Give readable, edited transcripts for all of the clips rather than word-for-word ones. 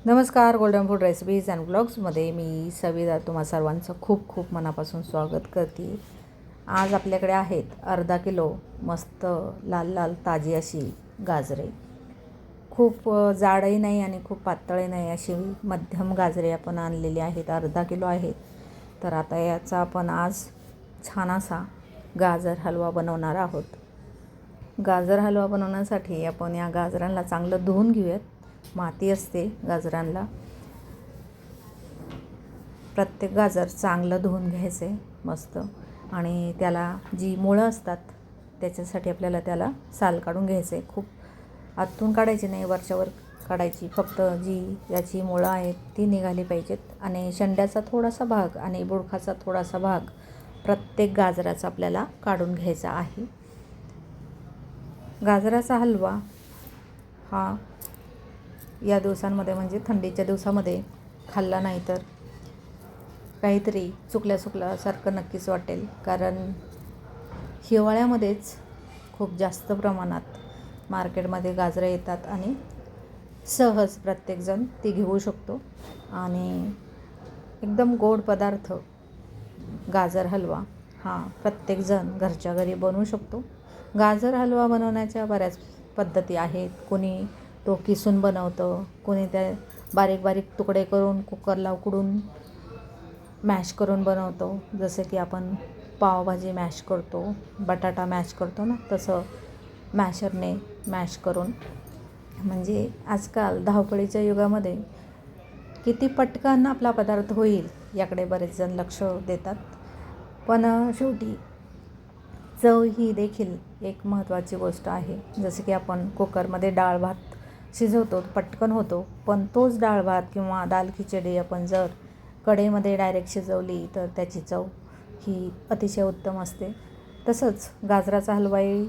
नमस्कार. Golden food recipes and ब्लॉग्समध्ये मी सविता तुम्हा सर्वांचं खूप खूप मनापासून स्वागत करते. आज आपल्याकडे आहेत अर्धा किलो मस्त लाल लाल ताजी अशी गाजरे. खूप जाडही नाही आणि खूप पातळही नाही, अशी मध्यम गाजरे आपण आणलेली आहेत. अर्धा किलो आहेत. तर आता याचा आपण आज छान असा गाजर हलवा बनवणार आहोत. गाजर हलवा बनवण्यासाठी आपण या गाजरांना चांगलं धुवून घेऊयात. माती असते गाजरांना. प्रत्येक गाजर चांगलं धुवून घ्यायचे मस्त. आणि त्याला जी मुळं असतात त्याच्यासाठी आपल्याला त्याला साल काढून घ्यायचे. खूप आतून काढायची नाही, वरच्यावर काढायची. फक्त जी याची मुळं आहेत ती निघाली पाहिजेत. आणि शेंड्याचा थोडासा भाग आणि बुडखाचा थोडासा भाग प्रत्येक गाजराचा आपल्याला काढून घ्यायचा आहे. गाजराचा हलवा हा या दिवसांमध्ये म्हणजे थंडीच्या दिवसामध्ये खाल्ला नाही तर काहीतरी चुकल्यासारखं नक्कीच वाटेल. कारण हिवाळ्यामध्येच खूप जास्त प्रमाणात मार्केटमध्ये गाजरं येतात आणि सहज प्रत्येकजण ती घेऊ शकतो. आणि एकदम गोड पदार्थ गाजर हलवा हा प्रत्येकजण घरच्या घरी बनवू शकतो. गाजर हलवा बनवण्याच्या बऱ्याच पद्धती आहेत. कोणी तो किसून बनवतं, कोणी त्या बारीक बारीक तुकडे करून कुकरला उकडून मॅश करून बनवतो. जसं की आपण पावभाजी मॅश करतो, बटाटा मॅश करतो ना, तसं मॅशरने मॅश करून. म्हणजे आजकाल धावपळीच्या युगामध्ये किती पटकन आपला पदार्थ होईल याकडे बरेच जण लक्ष देतात. पण शेवटी चव ही देखील एक महत्त्वाची गोष्ट आहे. जसं की आपण कुकरमध्ये डाळ भात शिजवतो, पटकन होतो. पण तोच डाळ भात किंवा दाल खिचडी आपण जर कढईमध्ये डायरेक्ट शिजवली तर त्याची चव ही अतिशय उत्तम असते. तसंच गाजराचा हलवाही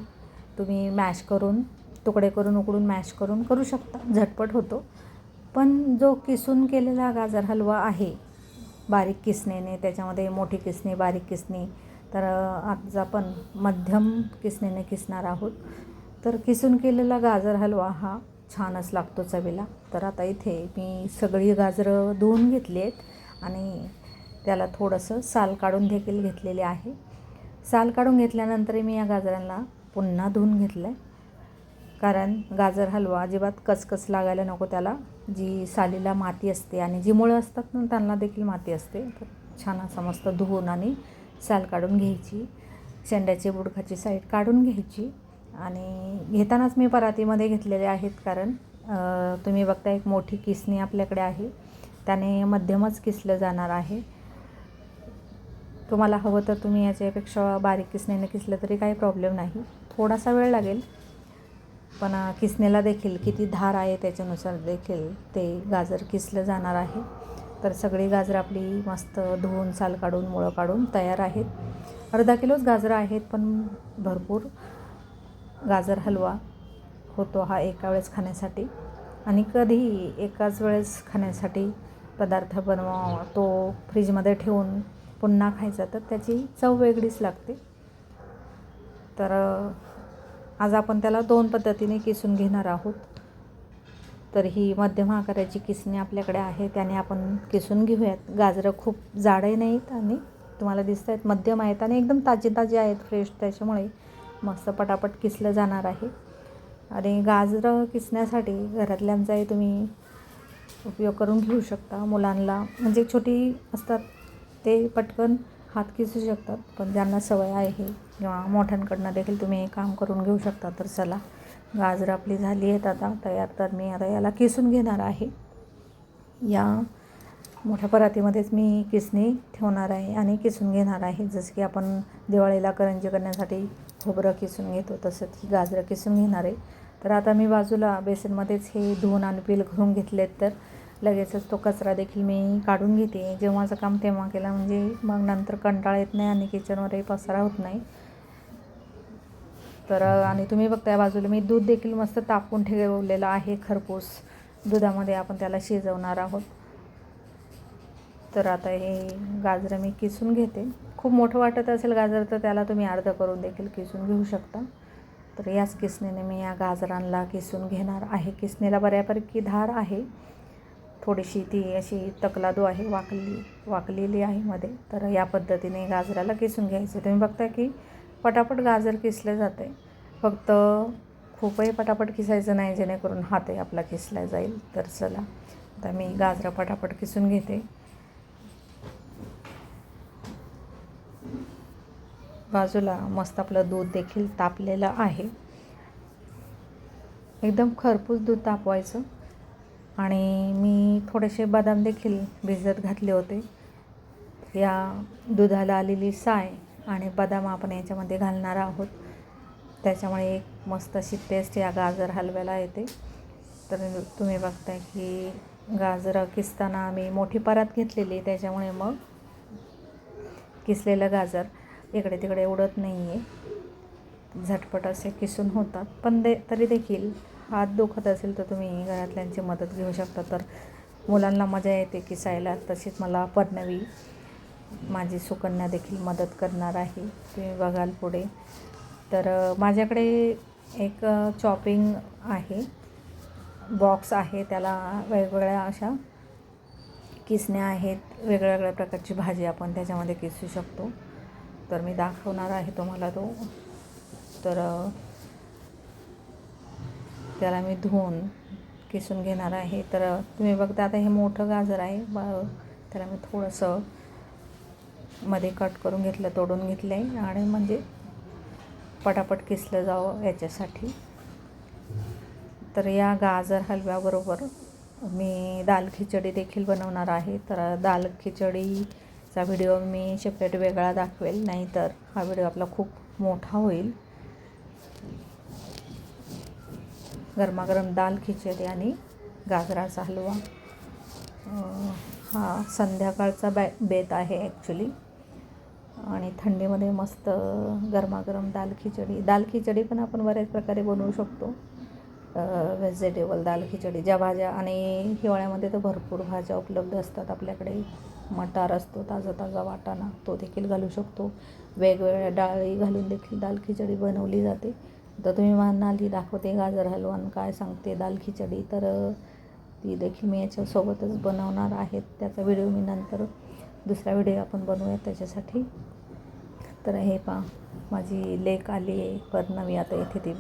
तुम्ही मॅश करून तुकडे करून उकडून मॅश करून करू शकता, झटपट होतो. पण जो किसून केलेला गाजर हलवा आहे बारीक किसणीने, त्याच्यामध्ये मोठी किसणी बारीक किसणी, तर आज आपण मध्यम किसणीने किसणार आहोत. तर किसून केलेला गाजर हलवा हा छानच लागतो चवीला. तर आता इथे मी सगळी गाजरं धुवून घेतली आहेत आणि त्याला थोडंसं साल काढून देखील घेतलेले आहे. साल काढून घेतल्यानंतर मी या गाजरांना पुन्हा धुवून घेतलं आहे. कारण गाजर हलवा अजिबात कचकच लागायला नको त्याला. जी सालीला माती असते आणि जी मुळं असतात ना त्यांना देखील माती असते. तर छान असा मस्त धुवून आणि साल काढून घ्यायची. शेंड्याची बुडखाची साईड काढून घ्यायची. आणि घेतानाच मी परातीमध्ये घेतलेले आहेत. कारण तुम्ही बघता एक मोठी किसणी आपल्याकडे आहे, त्याने मध्यमच किसलं जाणार आहे. तुम्हाला हवं तर तुम्ही याच्यापेक्षा बारीक किसणीने किसलं तरी काही प्रॉब्लेम नाही. थोडासा वेळ लागेल, पण किसणीला देखील किती धार आहे त्याच्यानुसार देखील ते गाजर किसलं जाणार आहे. तर सगळी गाजरं आपली मस्त धुवून साल काढून मुळं काढून तयार आहेत. अर्धा किलोच गाजरं आहेत, पण भरपूर गाजर हलवा होतो हा एका वेळेस खाण्यासाठी. आणि कधीही एकाच वेळेस खाण्यासाठी पदार्थ बनवा, तो फ्रीजमध्ये ठेवून पुन्हा खायचा तर त्याची चव वेगळीच लागते. तर आज आपण त्याला 2 पद्धतीने किसून घेणार आहोत. तर ही मध्यम आकाराची किसणी आपल्याकडे आहे, त्याने आपण किसून घेऊयात. गाजरं खूप जाडही नाहीत आणि तुम्हाला दिसत आहेत मध्यम आहेत आणि एकदम ताजी आहेत, फ्रेश. त्याच्यामुळे मस्त पटापट किसलं जाणार आहे. आणि गाजरं किसण्यासाठी घरातल्यांचाही तुम्ही उपयोग करून घेऊ शकता. मुलांना म्हणजे छोटी असतात ते पटकन हात किसू शकतात, पण ज्यांना सवय आहे किंवा मोठ्यांकडनं देखील तुम्ही हे काम करून घेऊ शकता. तर चला, गाजरं आपली झाली आहेत आता तयार. तर मी आता याला किसून घेणार आहे. या मोठ्या परातीमध्येच मी किसणी ठेवणार आहे आणि किसून घेणार आहे. जसं की आपण दिवाळीला करंजी करण्यासाठी खोबरं किसून घेतो, तसंच ही गाजरं किसून घेणार आहे. तर आता मी बाजूला बेसनमध्येच हे धुवून आणि पील करून घेतलेत. तर लगेचच तो कचरा देखील मी काढून घेते. जेव्हाचं काम तेव्हा केला म्हणजे मग नंतर कंटाळा येत नाही आणि किचनवरही पसारा होत नाही. तर आणि तुम्ही बघताय बाजूला मी दूध देखील मस्त तापवून ठेवलेलं आहे. खरपूस दुधामध्ये आपण त्याला शिजवणार आहोत. तर आता हे गाजरं मी किसून घेते. खूप मोठं वाटत असेल गाजर तर त्याला तुम्ही अर्धं करून देखील किसून घेऊ शकता. तर याच किसणीने मी या गाजरांना किसून घेणार आहे. किसणीला बऱ्यापैकी धार आहे. थोडीशी ती अशी तकलादू आहे, वाकलेली आहे मध्ये. तर या पद्धतीने गाजराला किसून घ्यायचं. तुम्ही बघता की पटापट गाजर किसलं जातं आहे. फक्त खूपही पटापट किसायचं नाही, जेणेकरून हातही आपला किसला जाईल. तर चला आता मी गाजरं पटापट किसून घेते. बाजूला मस्त आपलं दूध देखील तापलेलं आहे. एकदम खरपूस दूध तापवायचं. आणि मी थोडेसे बदाम देखील भिजत घातले होते. या दुधाला आलेली साय आणि बदाम आपण याच्यामध्ये घालणार आहोत. त्याच्यामुळे एक मस्त अशी टेस्ट या गाजर हलव्याला येते. तर तुम्ही बघताय की गाजरं किसताना मी मोठी परात घेतलेली, त्याच्यामुळे मग किसलेलं गाजर इकडे तिकडे उडत नाही आहे, झटपट असे किसून होतात. पण तरी देखील हात दुखत असेल तर तुम्ही घरातल्यांची मदत घेऊ शकता. तर मुलांना मजा येते किसायला, तशीच मला परनवी माझी सुकन्या देखील मदत करणार आहे, तुम्ही बघाल पुढे. तर माझ्याकडे एक चॉपिंग आहे, बॉक्स आहे, त्याला वेगवेगळ्या अशा किसण्या आहेत. वेगवेगळ्या प्रकारची भाजी आपण त्याच्यामध्ये किसू शकतो. तर मी दाखवणार आहे तुम्हाला तो. तर त्याला मी धुवून किसून घेणार आहे. तर तुम्ही बघता आता हे मोठं गाजर आहे, त्याला मी थोडंसं मध्ये कट करून घेतलं, तोडून घेतलं आहे, आणि म्हणजे पटापट किसलं जावं याच्यासाठी. तर या गाजर हलव्याबरोबर मी दाल खिचडी देखील बनवणार आहे. तर दाल खिचडीचा व्हिडिओ मी सेपरेट वेगळा दाखवेल, नाहीतर हा व्हिडिओ आपला खूप मोठा होईल. गरमागरम दाल खिचडी आणि गाजराचा हलवा हा संध्याकाळचा बेत आहे ॲक्च्युली. आणि थंडीमध्ये मस्त गरमागरम दाल खिचडी पण आपण बऱ्याच प्रकारे बनवू शकतो. व्हेजिटेबल दाल खिचडी, ज्या भाज्या, आणि हिवाळ्यामध्ये तर भरपूर भाज्या उपलब्ध असतात आपल्याकडे. मटार असतो, ताजा वाटाणा, तो देखील घालू शकतो. वेगवेगळ्या डाळी घालून देखील दाल खिचडी बनवली जाते. तर तुम्ही म्हणाल ही दाखवते गाजर हलवा काय सांगते दाल खिचडी, तर ती देखील मी याच्यासोबतच बनवणार आहेत. त्याचा व्हिडिओ मी नंतर दुसरा व्हिडिओ आपण बनवूया त्याच्यासाठी. तर हे पहा, माझी लेक आली आहे परनवी. आता इथे ती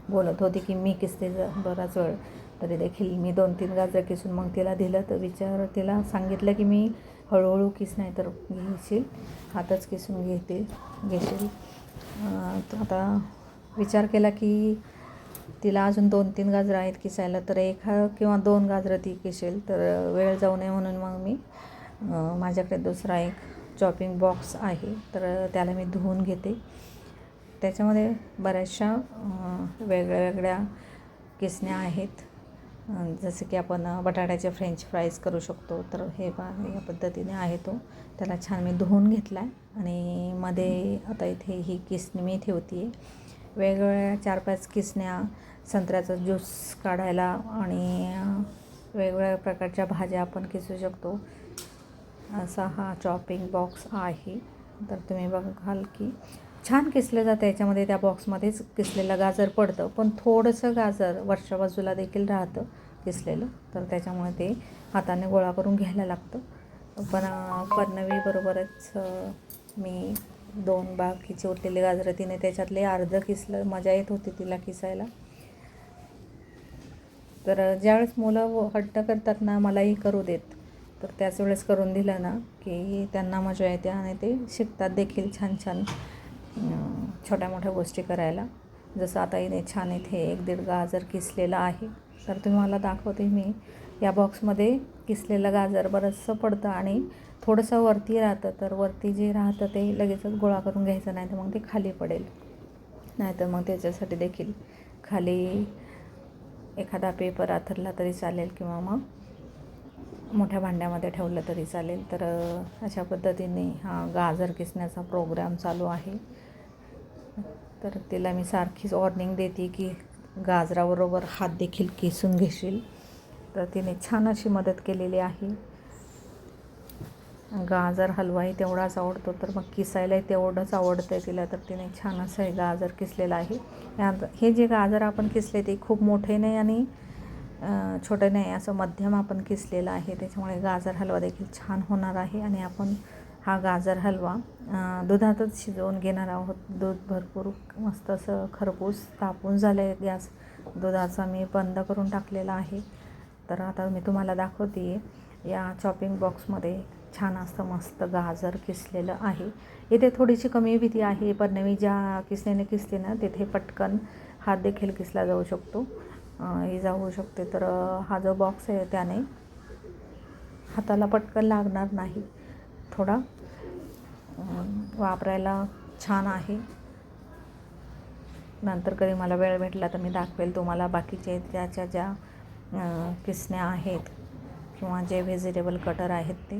बोलत होती की मी किसते बराच वेळ, तरी देखील मी 2-3 गाजर किसून मग तिला दिलं. तर तिला सांगितलं की मी हळूहळू किस, नाही तर घेशील, हातच किसून घेशील. आता विचार केला की तिला अजून 2-3 गाजरं आहेत किसायला, तर 1 किंवा 2 गाजरं ती किसेल. तर वेळ जाऊ नये म्हणून मग मी माझ्याकडे दुसरा एक चॉपिंग बॉक्स आहे, तर त्याला मी धुवून घेते. त्याच्यामध्ये बऱ्याचशा वेगळ्या किसण्या आहेत, जसं की आपण बटाट्याचे फ्रेंच फ्राईज करू शकतो. तर हे या पद्धतीने आहे तो. त्याला छान मी धुवून घेतला आहे. आणि मध्ये आता इथे ही किसणी मी ठेवते आहे. वेगवेगळ्या 4-5 किसण्या, संत्र्याचा ज्यूस काढायला, आणि वेगवेगळ्या प्रकारच्या भाज्या आपण किसू शकतो, असा हा चॉपिंग बॉक्स आहे. तर तुम्ही बघाल की छान किसलं जातं याच्यामध्ये. त्या बॉक्समध्येच किसलेलं गाजर पडतं, पण थोडंसं गाजर वरच्या बाजूला देखील राहतं किसलेलं, तर त्याच्यामुळे ते हाताने गोळा करून घ्यायला लागतं. पण परनवीबरोबरच मी 2 बाकीचे उरलेले गाजरं तिने त्याच्यातले अर्धं किसलं. मजा येत होती तिला किसायला. तर ज्यावेळेस मुलं हट्ट करतात ना, मलाही करू देत, तर त्याच वेळेस करून दिलं ना की त्यांना मजा येते, आणि ते शिकतात देखील छान छोट्या मोठ्या गोष्टी करायला. जसं आता इथे छान इथे 1-1.5 गाजर किसलेलं आहे. तर तुम्हाला दाखवते मी. या बॉक्समध्ये किसलेलं गाजर बरंचसं पडतं आणि थोडंसं वरती राहतं. तर वरती जे राहतं ते लगेचच गोळा करून घ्यायचं, नाही तर मग ते खाली पडेल. नाहीतर मग त्याच्यासाठी देखील खाली एखादा पेपर आथरला तरी चालेल, किंवा मग मोठ्या भांड्यामध्ये ठेवलं तरी चालेल. तर अशा पद्धतीने हा गाजर किसण्याचा प्रोग्राम चालू आहे. तर तिला मी सारखीच वॉर्निंग देते की गाजराबरोबर हात देखील किसून घेशील. तर तिने छान अशी मदत केलेली आहे. गाजर हलवाही तेवढाच आवडतो, तर मग किसायलाही तेवढंच आवडतं आहे तिला. तर तिने छान असं हे गाजर किसलेलं आहे. हे जे गाजर आपण किसले ते खूप मोठे नाही आणि छोटं नाही, असं मध्यम आपण किसलेलं आहे, त्याच्यामुळे गाजर हलवा देखील छान होणार आहे. आणि आपण हा गाजर हलवा दुधातच शिजवून घेणार आहोत. दूध भरपूर मस्त असं खरपूस तापून झालं आहे. गॅस दुधाचा मी बंद करून टाकलेला आहे. तर आता मी तुम्हाला दाखवते या चॉपिंग बॉक्समध्ये छान असं मस्त गाजर किसलेलं आहे. इथे थोडीशी कमी भीती आहे, पण मी ज्या किसण्याने किसते ना तिथे पटकन हात देखील किसला जाऊ शकतो, इजा होऊ शकते. तर हा जो बॉक्स आहे त्याने हाताला पटकन लागणार नाही, थोडा वापरायला छान आहे. नंतर कधी मला वेळ भेटला तर मी दाखवेल तुम्हाला बाकीचे त्याच्या ज्या किसण्या आहेत किंवा जे व्हेजिटेबल कटर आहेत ते.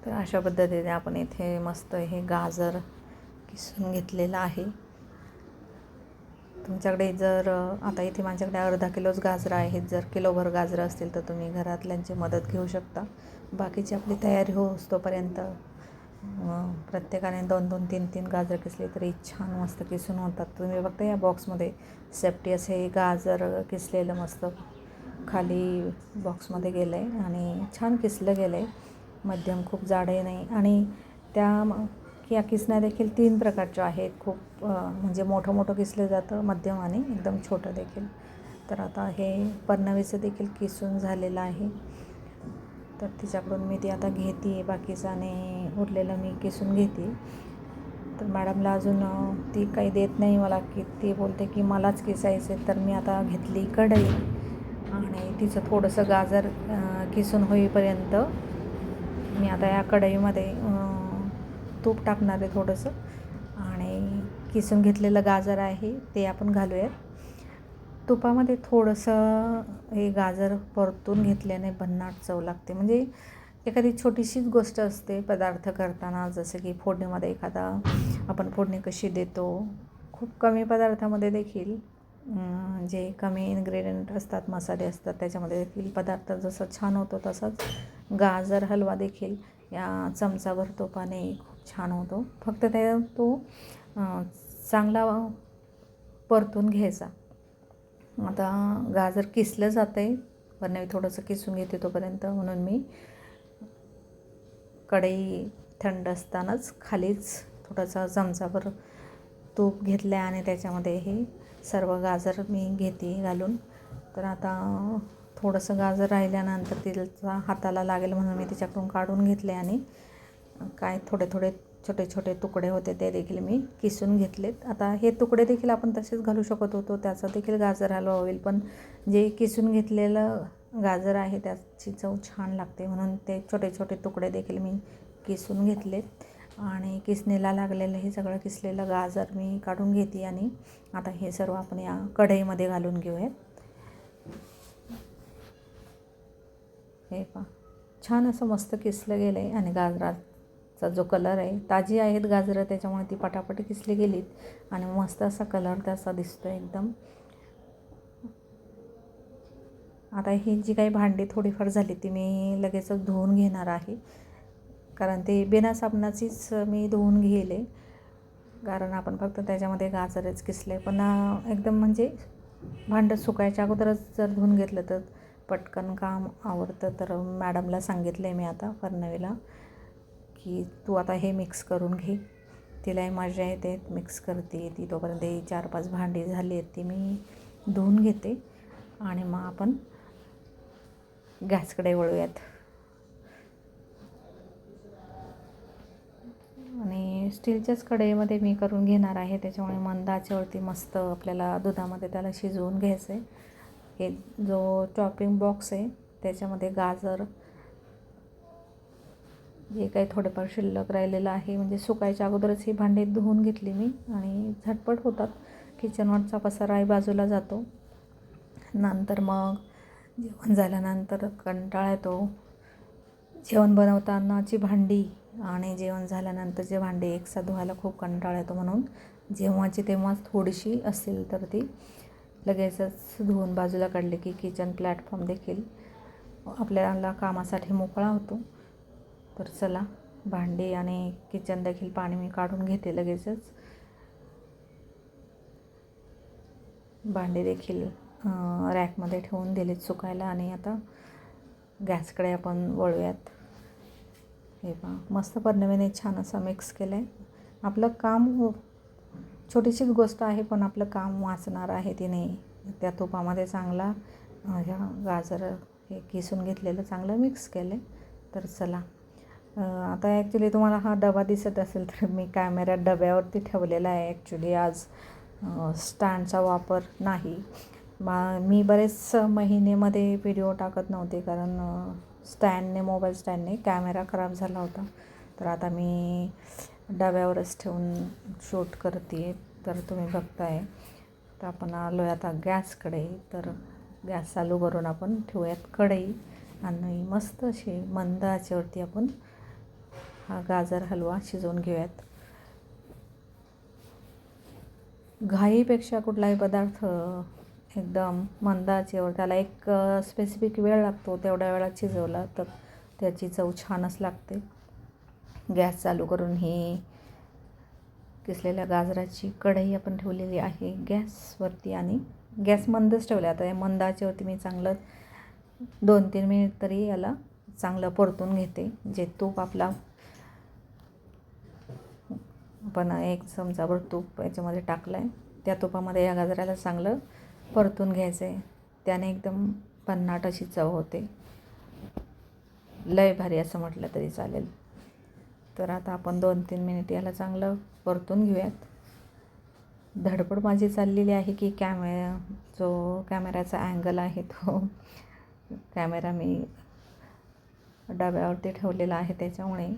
तर अशा पद्धतीने आपण इथे मस्त हे गाजर किसून घेतलेलं आहे. तुमच्याकडे जर आता इथे माझ्याकडे अर्धा किलोच गाजरं आहेत, जर किलोभर गाजरं असतील तर तुम्ही घरातल्यांची मदत घेऊ शकता. बाकीची आपली तयारी होस तोपर्यंत प्रत्येकाने 2-2, 3-3 गाजर किसले तरी छान मस्त किसून होतात. तुम्ही बघता या बॉक्समध्ये सेफ्टी असे गाजर किसलेलं मस्त खाली बॉक्समध्ये गेलं आहे आणि छान किसलं गेलं आहे. मध्यम खूप जाडही नाही. आणि या किसण्या देखील 3 प्रकारच्या आहेत. खूप म्हणजे मोठं किसलं जातं, मध्यम आणि एकदम छोटं देखील. तर आता हे पर्नवीचं देखील किसून झालेलं आहे, तर तिच्याकडून मी ती आता घेते आहे बाकीचं आणि उरलेलं मी किसून घेते. तर मॅडमला अजून ती काही देत नाही मला, की ती बोलते की मलाच किसायचे. तर मी आता घेतली कढई आणि तिचं थोडंसं गाजर किसून होईपर्यंत मी आता या कढईमध्ये तूप टाकणार आहे थोडंसं आणि किसून घेतलेलं गाजर आहे ते आपण घालूयात. तुपामध्ये थोडंसं हे गाजर परतून घेतल्याने भन्नाट चव लागते. म्हणजे एखादी छोटीशीच गोष्ट असते पदार्थ करताना, जसं की फोडणीमध्ये एखादा आपण फोडणी कशी देतो, खूप कमी पदार्थामध्ये देखील जे कमी इन्ग्रेडियंट असतात, मसाले असतात, त्याच्यामध्ये देखील पदार्थ जसं छान होतो तसाच गाजर हलवा देखील या चमचाभर तुपाने खूप छान होतो. फक्त तो चांगला परतून घ्यायचा. आता गाजर किसलं जातं आहे, पण मी थोडंसं किसून घेते तोपर्यंत, म्हणून मी कढई थंड असतानाच खालीच थोडासा चमचाभर तूप घेतलं आहे आणि त्याच्यामध्ये हे सर्व गाजर मी घेते घालून. तर आता थोडंसं गाजर राहिल्यानंतर तिला हाताला लागेल म्हणून मी तिच्याकडून काढून घेतले आणि काय थोडे छोटे छोटे तुकडे होते ते देखील मी किसून घेतलेत. आता हे तुकडे देखील आपण तसेच घालू शकत होतो, त्याचा देखील गाजर हलवा होईल, पण जे किसून घेतलेलं गाजर आहे त्याची चव छान लागते, म्हणून ते छोटे छोटे तुकडे देखील मी किसून घेतलेत. आणि किसणीला लागलेलं हे सगळं किसलेलं गाजर मी काढून घेते आणि आता हे सर्व आपण या कढईमध्ये घालून घेऊयात. हे पहा, छान असं मस्त किसलं गेलं आहे आणि गाजराचा जो कलर आहे, ताजी आहेत गाजरं त्याच्यामुळे ती पटापट किसली गेलीत आणि मस्त असा कलर त्याचा दिसतो एकदम. आता ही जी काही भांडी थोडीफार झाली ती मी लगेचच धुवून घेणार आहे, कारण ते बिना साबणाचीच मी धुवून घेले, कारण आपण फक्त त्याच्यामध्ये गाजरच किसले. पण एकदम म्हणजे भांडं सुकायच्या अगोदरच जर धुवून घेतलं तर पटकन काम आवडतं. तर मॅडमला सांगितलं आहे मी आता फर्नवीला, की तू आता हे मिक्स करून घे. तिलाही मजा येते, मिक्स करते ती. तोपर्यंत 4-5 भांडी झाली आहेत ती मी धुवून घेते आणि मग आपण गॅसकडे वळूयात. आणि स्टीलच्याच कढईमध्ये मी करून घेणार आहे, त्याच्यामुळे मंद आचेवरती मस्त आपल्याला दुधामध्ये त्याला शिजवून घ्यायचं आहे. हे जो चॉपिंग बॉक्स आहे त्याच्यामध्ये गाजर जे काही थोडेफार शिल्लक राहिलेलं आहे, म्हणजे सुकायच्या अगोदरच ही भांडी धुवून घेतली मी आणि झटपट होतात. किचनवरचा पसाराही बाजूला जातो. नंतर मग जेवण झाल्यानंतर कंटाळा येतो. जेवण बनवतानाची भांडी आणि जेवण झाल्यानंतरची भांडी एकसाथ धुवायला खूप कंटाळा येतो, म्हणून जेव्हाची तेव्हाच थोडीशी असेल तर ती लगेचच धुवून बाजूला काढली की किचन प्लॅटफॉर्म देखील आपल्याला कामासाठी मोकळा होतो. तर चला, भांडी आणि किचन देखील पाणी मी काढून घेते लगेचच. भांडी देखील रॅकमध्ये ठेवून दिलेत सुकायला. आणि आता गॅसकडे आपण वळूयात. हे पहा, मस्त पद्धतीने छान असं मिक्स केलं आहे. आपलं काम छोटीशीच गोष्ट आहे, पण आपलं काम वाचणार आहे तिने. त्या तुपामध्ये चांगला ह्या गाजर हे किसून घेतलेलं चांगलं मिक्स केलं आहे. तर चला, आता ॲक्च्युली तुम्हाला हा डबा दिसत असेल तर मी कॅमेरा डब्यावरती ठेवलेला आहे. ॲक्च्युली आज स्टँडचा वापर नाही. मी बरेच महिन्यामध्ये व्हिडिओ टाकत नव्हते, कारण मोबाईल स्टँडने कॅमेरा खराब झाला होता. तर आता मी डब्यावरच ठेवून शूट करते. तर तुम्ही बघताय. तर आपण आलो आहे आता गॅसकडे. तर गॅस चालू करून आपण ठेवूयात कढई आणि मस्त अशी मंद आचेवरती आपण हा गाजर हलवा शिजवून घेऊयात. घाईपेक्षा कुठलाही पदार्थ एकदम मंद आचेवर, त्याला एक स्पेसिफिक वेळ लागतो, तेवढ्या वेळात शिजवला तर त्याची चव छानच लागते. गॅस चालू करून ही किसलेल्या गाजराची कढई आपण ठेवलेली आहे गॅसवरती आणि गॅस मंदच ठेवला. आता या मंद आचेवरती मी चांगलं 2-3 मिनिट तरी याला चांगलं परतून घेते. जे तूप आपला आपण 1 चमचाभर तूप याच्यामध्ये टाकलं आहे, त्या तुपामध्ये या गाजराला चांगलं परतून घ्यायचं आहे. त्याने एकदम भन्नाट अशी चव होते. लय भारी असं म्हटलं तरी चालेल. तर आता आपण 2-3 मिनिट याला चांगलं परतून घेऊयात. धडपड माझी चाललेली आहे की जो कॅमेऱ्याचा अँगल आहे तो कॅमेरा मी डब्यावरती ठेवलेला आहे, त्याच्यामुळे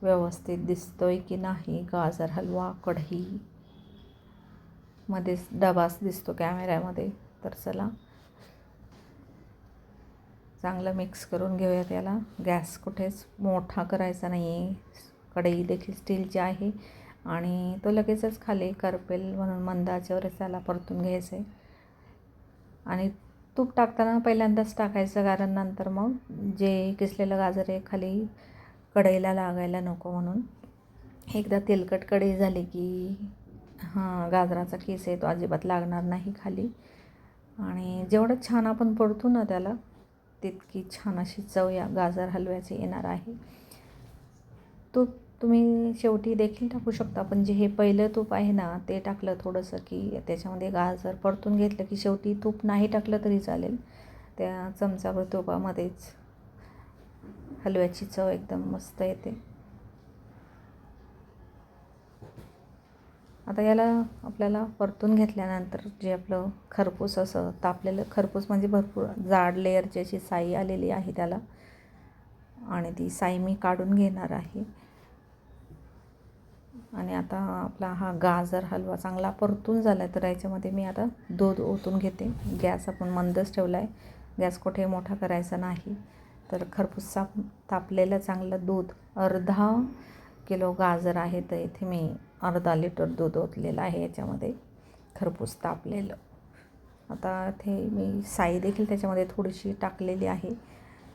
व्यवस्थित दिसतोय की नाही गाजर हलवा. कढई मध्येच डबाच दिसतो कॅमेऱ्यामध्ये. तर चला, चांगलं मिक्स करून घेऊयात याला. गॅस कुठेच मोठा करायचा नाही आहे. कढई देखील स्टीलची आहे आणि तो लगेचच खाली करपेल म्हणून मंद आचेवरच त्याला परतून घ्यायचं आहे. आणि तूप टाकताना पहिल्यांदाच टाकायचं, कारण नंतर मग जे किसलेलं गाजर आहे खाली कढईला लागायला नको म्हणून. एकदा तेलकट कढई झाली की गाजराचा किस आहे तो अजिबात लागणार नाही खाली. आणि जेवढं छान आपण परतू ना त्याला, तितकी छान अशी चव या गाजर हलव्याची येणार आहे. तूप तुम्ही शेवटी देखील टाकू शकता, पण जे हे पहिलं तूप आहे ना ते टाकलं थोडंसं की त्याच्यामध्ये गाजर परतून घेतलं की शेवटी तूप नाही टाकलं तरी चालेल. त्या चमचाभर तुपामध्येच हलव्याची चव एकदम मस्त येते. आता याला आपल्याला परतून घेतल्यानंतर जे आपलं खरपूस असं तापलेलं, खरपूस म्हणजे भरपूर जाड लेअरची अशी साई आलेली आहे त्याला, आणि ती साई मी काढून घेणार आहे. आणि आता आपला हा गाजर हलवा चांगला परतून झाला आहे. तर याच्यामध्ये मी आता दूध ओतून घेते. गॅस आपण मंदच ठेवला आहे, गॅस कुठे मोठा करायचा नाही. तर खरपूस तापलेलं चांगलं दूध, अर्धा किलो गाजर आहे तर इथे मी अर्धा लिटर दूध ओतलेलं आहे याच्यामध्ये खरपूस तापलेलं. आता इथे मी साई देखील त्याच्यामध्ये थोडीशी टाकलेली आहे.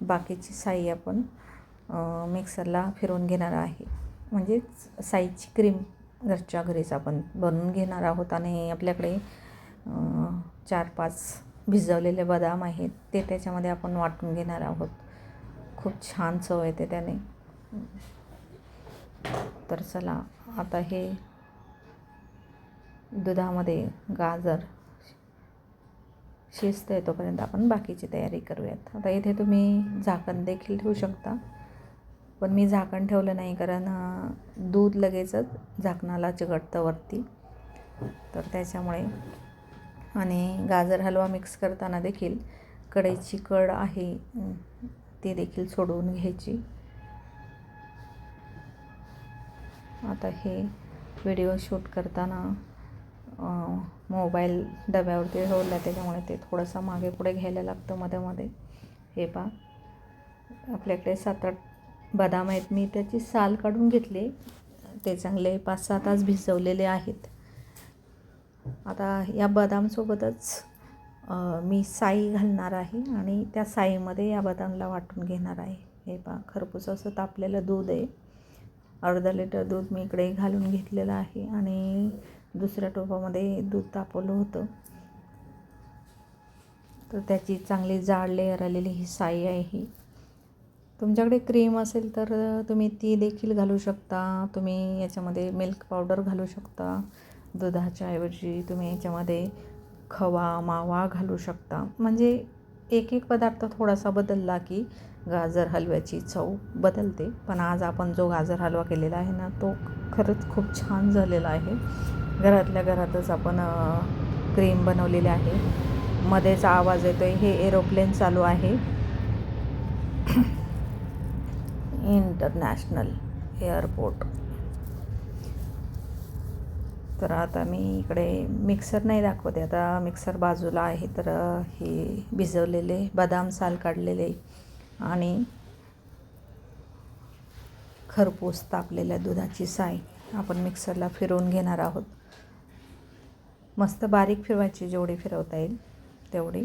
बाकीची साई आपण मिक्सरला फिरवून घेणार आहे. म्हणजेच साईची क्रीम घरच्या घरीच आपण बनवून घेणार आहोत. आणि आपल्याकडे 4-5 भिजवलेले बदाम आहेत ते त्याच्यामध्ये आपण वाटून घेणार आहोत. खूप छान चव येते त्याने. तर चला, आता हे दुधामध्ये गाजर शिजतं आहे तोपर्यंत आपण बाकीची तयारी करूयात. आता इथे तुम्ही झाकण देखील ठेवू शकता, पण मी झाकण ठेवलं नाही कारण दूध लगेचच झाकणाला चिकटतं वरती, तर त्याच्यामुळे. आणि गाजर हलवा मिक्स करताना देखील कढईची कड आहे ती देखील सोडवून घ्यायची. आता हे व्हिडिओ शूट करताना मोबाईल डब्यावरती ठेवला, त्याच्यामुळे ते थोडंसं मागे पुढे घ्यायला लागतं मध्ये. हे पहा, आपल्याकडे 7-8 बदाम आहेत. मी त्याची साल काढून घेतली, ते चांगले 5-6 तास भिजवलेले आहेत. आता या बदामसोबतच मी साई घालणार आहे आणि त्या साईमध्ये या बदामला वाटून घेणार आहे. हे पहा, खरपूस असं तापलेलं दूध आहे. अर्धा लिटर दूध मी इकडे घालून घेतलेलं आहे आणि दुसऱ्या टोपामध्ये दूध तापवलं होतं. तर त्याची चांगली जाड लेअर आलेली ही साई आहे ही. तुमच्याकडे क्रीम असेल तर तुम्ही ती देखील घालू शकता. तुम्ही याच्यामध्ये मिल्क पावडर घालू शकता. दुधाच्या ऐवजी तुम्ही याच्यामध्ये खवा मावा घालू शकता. म्हणजे एक एक पदार्थ थोडासा बदलला की गाजर हलव्याची चव बदलते. पण आज आपण जो गाजर हलवा केलेला आहे ना, तो खरंच खूप छान झालेला आहे. घरातल्या घरातच आपण क्रीम बनवलेली आहे. मध्येचा आवाज येतो आहे, हे एरोप्लेन चालू आहे. International airport. तर आता मी इकडे मिक्सर नाही दाखवते, आता मिक्सर बाजूला आहे. तर हे भिजवलेले बदाम साल काढलेले आणि खरपूस तापलेल्या दुधाची साय आपण मिक्सरला फिरवून घेणार आहोत. मस्त बारीक फिरवायची, जेवढी फिरवता येईल तेवढी.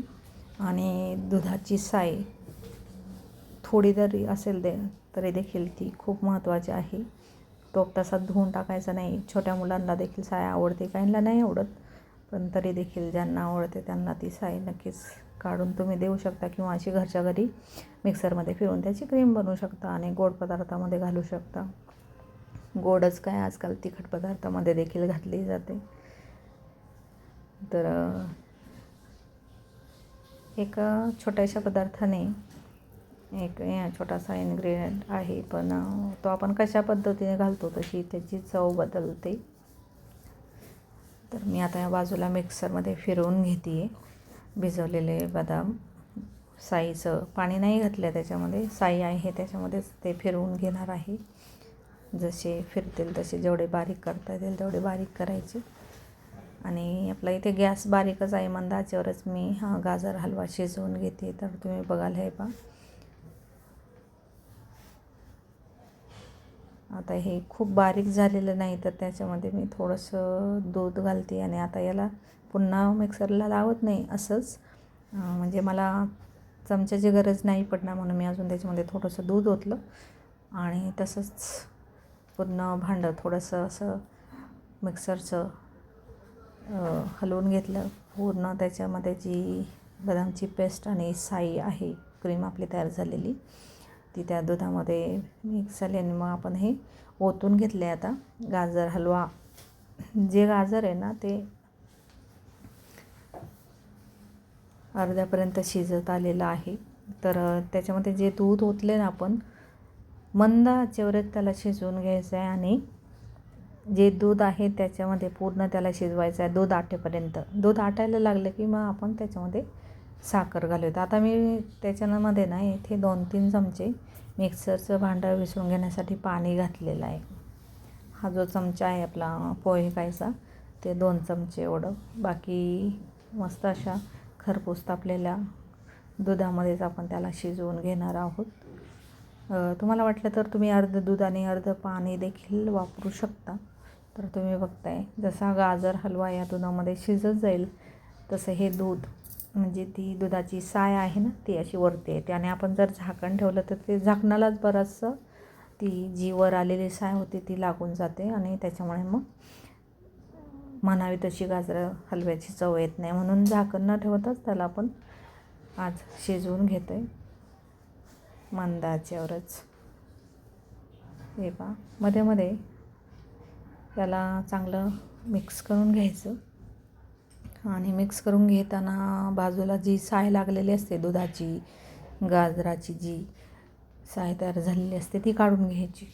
आणि दुधाची साय थोडी जरी असेल तरी देखील ती खूप महत्त्वाची आहे. टोप तसा धुवून टाकायचा नाही. छोट्या मुलांना देखील साय आवडते, काहींना नाही आवडत, पण तरी देखील ज्यांना आवडते त्यांना ती साय नक्कीच काढून तुम्ही देऊ शकता. किंवा अशी घरच्या घरी मिक्सरमध्ये फिरवून त्याची क्रीम बनवू शकता आणि गोड पदार्थामध्ये घालू शकता. गोडच काय, आजकाल तिखट पदार्थामध्ये देखील घातली जाते. तर एक छोट्याशा पदार्थाने एक छोटासा इन्ग्रेडियंट आहे, पण तो आपण कशा पद्धतीने घालतो तशी त्याची चव बदलते. तर मी आता या बाजूला मिक्सरमध्ये फिरवून घेते आहे. भिजवलेले बदाम साईचं पाणी नाही घातलं त्याच्यामध्ये, साई आहे त्याच्यामध्येच ते फिरवून घेणार आहे. जसे फिरतील तसे जेवढे बारीक करता येतील तेवढे बारीक करायचे. आणि आपला इथे गॅस बारीकच आहे, मंद आचेवरच मी हा गाजर हलवा शिजवून घेते. तर तुम्ही बघाल हे पहा. आता हे खूप बारीक झालेलं नाही, तर त्याच्यामध्ये मी थोडंसं दूध घालते. आणि आता याला पुन्हा मिक्सरला लावत नाही, असंच म्हणजे मला चमच्याची गरज नाही पडणार म्हणून मी अजून त्याच्यामध्ये थोडंसं दूध ओतलं आणि तसंच पूर्ण भांडं थोडंसं असं मिक्सरचं हलवून घेतलं पूर्ण. त्याच्यामध्ये जी बदामची पेस्ट आणि साई आहे, क्रीम आपली तयार झालेली, ती त्या दुधामध्ये मिक्स झाली. आणि मग आपण हे ओतून घेतले. आता गाजर हलवा, जे गाजर आहे ना ते अर्ध्यापर्यंत शिजत आलेलं आहे. तर त्याच्यामध्ये जे दूध ओतले ना आपण, मंद आचेवरच त्याला शिजवून घ्यायचं आहे. आणि जे दूध आहे त्याच्यामध्ये पूर्ण त्याला शिजवायचं आहे दूध आटेपर्यंत. दूध आटायला लागलं की मग आपण त्याच्यामध्ये साखर घालूयात. आता मी त्याच्यामध्ये ना इथे 2-3 चमचे मिक्सरचं भांडं विसळून घेण्यासाठी पाणी घातलेलं आहे. हा जो चमचा आहे आपला पोहे खायचा, ते 2 चमचे एवढं. बाकी मस्त अशा खरपूस तापलेल्या दुधामध्येच आपण त्याला शिजवून घेणार आहोत. तुम्हाला वाटलं तर तुम्ही अर्ध दूध आणि अर्ध पाणी देखील वापरू शकता. तर तुम्ही बघताय जसा गाजर हलवा या दुधामध्ये शिजत जाईल तसं हे दूध, म्हणजे ती दुधाची साय आहे ना ती अशी वरती येते. आणि आपण जर झाकण ठेवलं तर ते झाकणालाच बरंचसं ती जी वर आलेली साय होती ती लागून जाते. आणि त्याच्यामुळे मग म्हणावी तशी गाजर हलव्याची चव येत नाही. म्हणून झाकण न ठेवताच त्याला आपण आज शिजवून घेतो आहे मंद आचेवरच. हे पहा, मध्ये मध्ये त्याला चांगलं मिक्स करून घ्यायचं. आणि मिक्स करून घेताना बाजूला जी साय लागलेली असते दुधाची, गाजराची जी साय तयार झालेली असते ती काढून घ्यायची.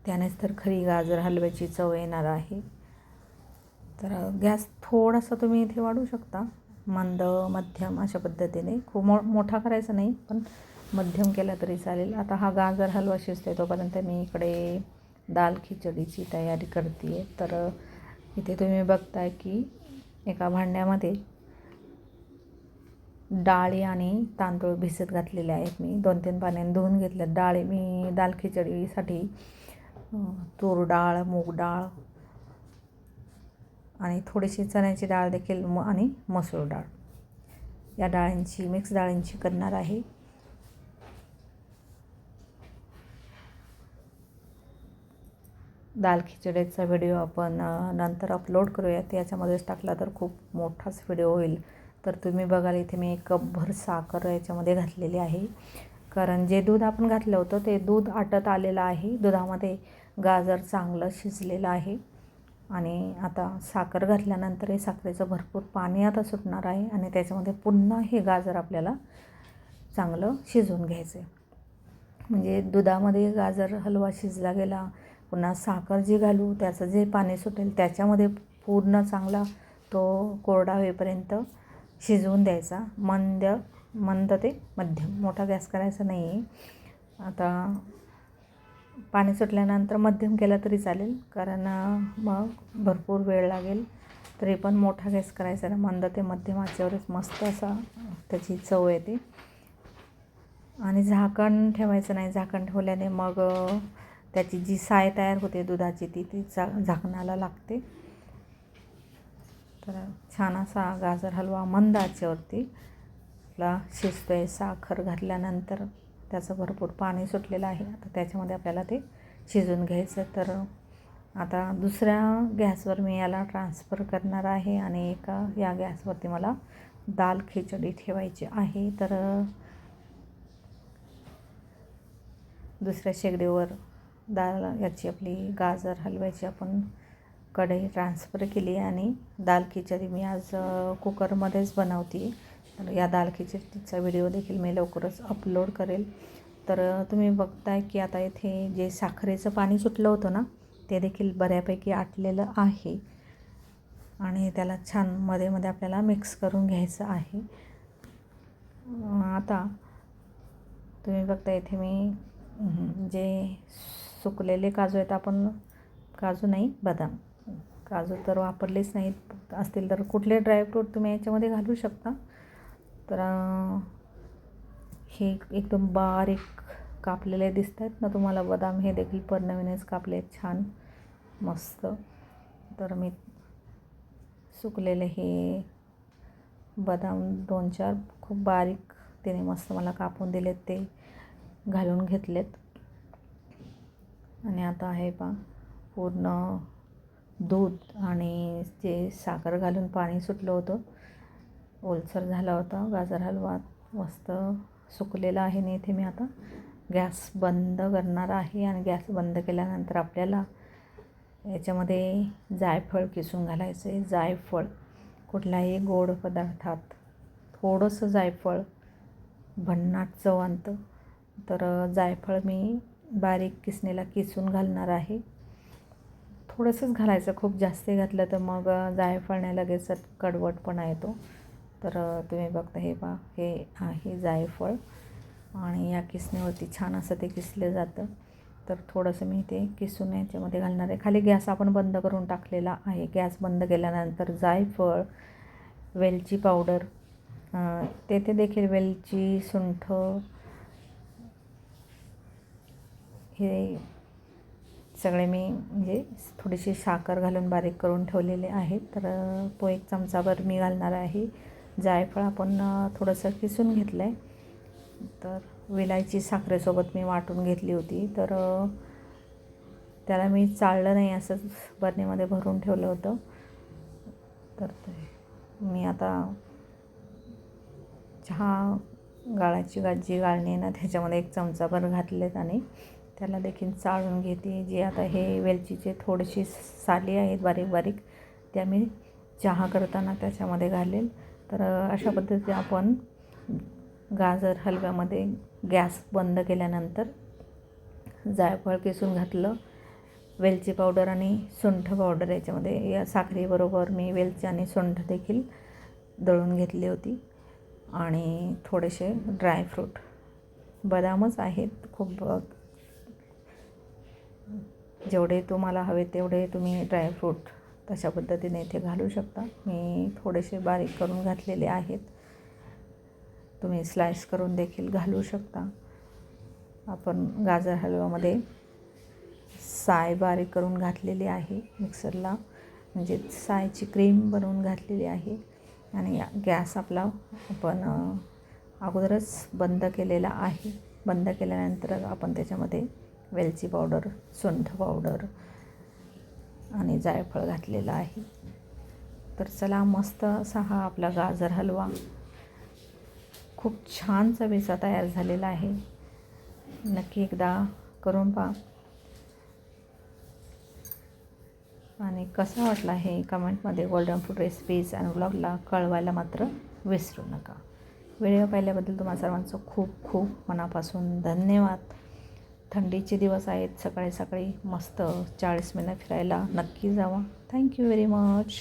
त्यानेच तर खरी गाजर हलव्याची चव येणार आहे. तर गॅस थोडासा तुम्ही इथे वाढवू शकता, मंद मध्यम अशा पद्धतीने. खूप मोठा करायचा नाही, पण मध्यम केला तरी चालेल. आता हा गाजर हलवा शिजतो तोपर्यंत मी इकडे दाल खिचडीची तयारी करते आहे. तर इथे तुम्ही बघताय की एका भांड्यामध्ये डाळी आणि तांदूळ भिजत घातलेले आहेत. मी 2-3 पाण्याने धुवून घेतलं. डाळी मी दाल खिचडीसाठी तूर डाळ, मूग डाळ आणि थोडीशी चण्याची डाळ देखील आणि मसूर डाळ, या डाळींची मिक्स डाळींची करणार आहे. दाल खिचडीचा व्हिडिओ आपण नंतर अपलोड करूयात. याच्यामध्येच टाकला तर खूप मोठाच व्हिडिओ होईल. तर तुम्ही बघाल इथे मी 1 कपभर साखर याच्यामध्ये घातलेली आहे, कारण जे दूध आपण घातलं होतं ते दूध आटत आलेलं आहे. दुधामध्ये गाजर चांगलं शिजलेलं आहे आणि आता साखर घातल्यानंतर हे साखरेचं भरपूर पाणी आता सुटणार आहे आणि त्याच्यामध्ये पुन्हा हे गाजर आपल्याला चांगलं शिजवून घ्यायचं आहे. म्हणजे दुधामध्ये गाजर हलवा शिजला गेला, पुन्हा साखर जी घालू त्याचं जे पाणी सुटेल त्याच्यामध्ये पूर्ण चांगला तो कोरडा होईपर्यंत शिजवून द्यायचा. मंद ते मध्यम, मोठा गॅस करायचा नाही आहे. आता पाणी सुटल्यानंतर मध्यम केला तरी चालेल, कारण मग भरपूर वेळ लागेल. तरी पण मोठा गॅस करायचा नाही, मंद ते मध्यम आचेवरच मस्त असा त्याची चव येते. आणि झाकण ठेवायचं नाही. झाकण ठेवल्याने मग त्याची जी साय तयार होते दुधाची ती झाकणाला लागते. तर छान असा गाजर हलवा मंद आचेवरती आपला शिजतो आहे. साखर घातल्यानंतर त्याचं भरपूर पाणी सुटलेलं आहे. आता त्याच्यामध्ये आपल्याला ते शिजवून घ्यायचं. तर आता दुसऱ्या गॅसवर मी याला ट्रान्सफर करणार आहे आणि या गॅसवरती मला दाल खिचडी ठेवायची आहे. तर दुसऱ्या शेगडीवर याची आपली गाजर हलव्याची आपण कढई ट्रान्सफर केली आणि दाल खिचडी मी आज कुकरमध्येच बनवते. तर या दाल खिचडीचा व्हिडिओ देखील मी लवकरच अपलोड करेल. तर तुम्ही बघताय की आता इथे जे साखरेचं पाणी सुटलं होतं ना, ते देखील बऱ्यापैकी आटलेलं आहे आणि त्याला छान मध्ये मध्ये आपल्याला मिक्स करून घ्यायचं आहे. आता तुम्ही बघता इथे मी जे सुकलेले काजू आहेत, आपण काजू नाही बदाम, काजू तर वापरलेच नाहीत, असतील तर कुठले ड्रायफ्रूट तुम्ही याच्यामध्ये घालू शकता. तर हे एकदम बारीक कापलेले दिसत आहेत ना तुम्हाला बदाम, हे देखील नवीनच कापले आहेत छान मस्त. तर मी सुकलेले हे बदाम 2-4 खूप बारीक त्याने मस्त मला कापून दिलेत, ते घालून घेतलेत. आणि आता आहे पूर्ण दूध आणि जे साखर घालून पाणी सुटलं होतं, ओलसर झाला होता गाजर हलवा, मस्त सुकलेला आहे. आणि इथे मी आता गॅस बंद करणार आहे आणि गॅस बंद केल्यानंतर आपल्याला याच्यामध्ये जायफळ किसून घालायचं आहे. जायफळ कुठल्याही गोड पदार्थात थोडंसं जायफळ भन्नाट चव आणतं. तर जायफळ मी बारीक किसून घालणार आहे. थोडंसंच घालायचं, खूप जास्त घातलं तर मग जायफळने लगेच कडवटपणा येतो. तर तुम्ही बघता हे आहे जायफळ आणि या किसणीवरती छान असं ते किसलं जातं. तर थोडंसं मी ते किसून याच्यामध्ये घालणार आहे. खाली गॅस आपण बंद करून टाकलेला आहे. गॅस बंद केल्यानंतर जायफळ, वेलची पावडर, तेथे देखील वेलची, सुंठ हे सगळे मी म्हणजे थोडीशी साखर घालून बारीक करून ठेवलेले आहेत. तर तो 1 चमचाभर मी घालणार आहे. जायफळ आपण थोडंसं किसून घेतलं आहे. तर विलायची साखरेसोबत मी वाटून घेतली होती. तर त्याला मी चाळलं नाही, असंच बरणीमध्ये भरून ठेवलं होतं. तर मी आता चहा गाळाची जी गाळणी आहे ना, त्याच्यामध्ये 1 चमचाभर घातलेत आणि त्याला देखील चाळून घेते. जे आता हे वेलचीचे थोडीशी साली आहेत बारीक बारीक, त्या मी चहा करताना त्याच्यामध्ये घालेल. तर अशा पद्धतीने आपण गाजर हलव्यामध्ये गॅस बंद केल्यानंतर जायफळ किसून घातलं, वेलची पावडर आणि सुंठ पावडर याच्यामध्ये, या साखरेबरोबर मी वेलची आणि सुंठ देखील दळून घेतली होती आणि थोडेसे ड्रायफ्रूट, बदामच आहेत, खूप जेवढे तुम्हाला हवे तेवढे तुम्ही ड्रायफ्रूट तशा पद्धतीने इथे घालू शकता. मी थोडेसे बारीक करून घातलेले आहेत, तुम्ही स्लाइस करून देखील घालू शकता. आपण गाजर हलव्यामध्ये साय बारीक करून घातलेली आहे मिक्सरला, म्हणजे सायची क्रीम बनवून घातलेली आहे. आणि गॅस आपला आपण अगोदरच बंद केलेला आहे. बंद केल्यानंतर आपण त्याच्यामध्ये वेलची पावडर, सुंठ पावडर, आणि जायफळ घातलेलं आहे. तर चला, मस्त असा हा आपला गाजर हलवा खूप छान चवीचा तयार झालेला आहे. नक्की एकदा करून पहा आणि कसा वाटला हे कमेंटमध्ये गोल्डन फूड रेसिपीज आणि व्लॉगला कळवायला मात्र विसरू नका. व्हिडिओ पाहिल्याबद्दल तुम्हा सर्वांचं खूप खूप मनापासून धन्यवाद. थंडीचे दिवस आहेत, सकाळी सकाळी मस्त 40 मिनिट फिरायला नक्की जावा. Thank you very much.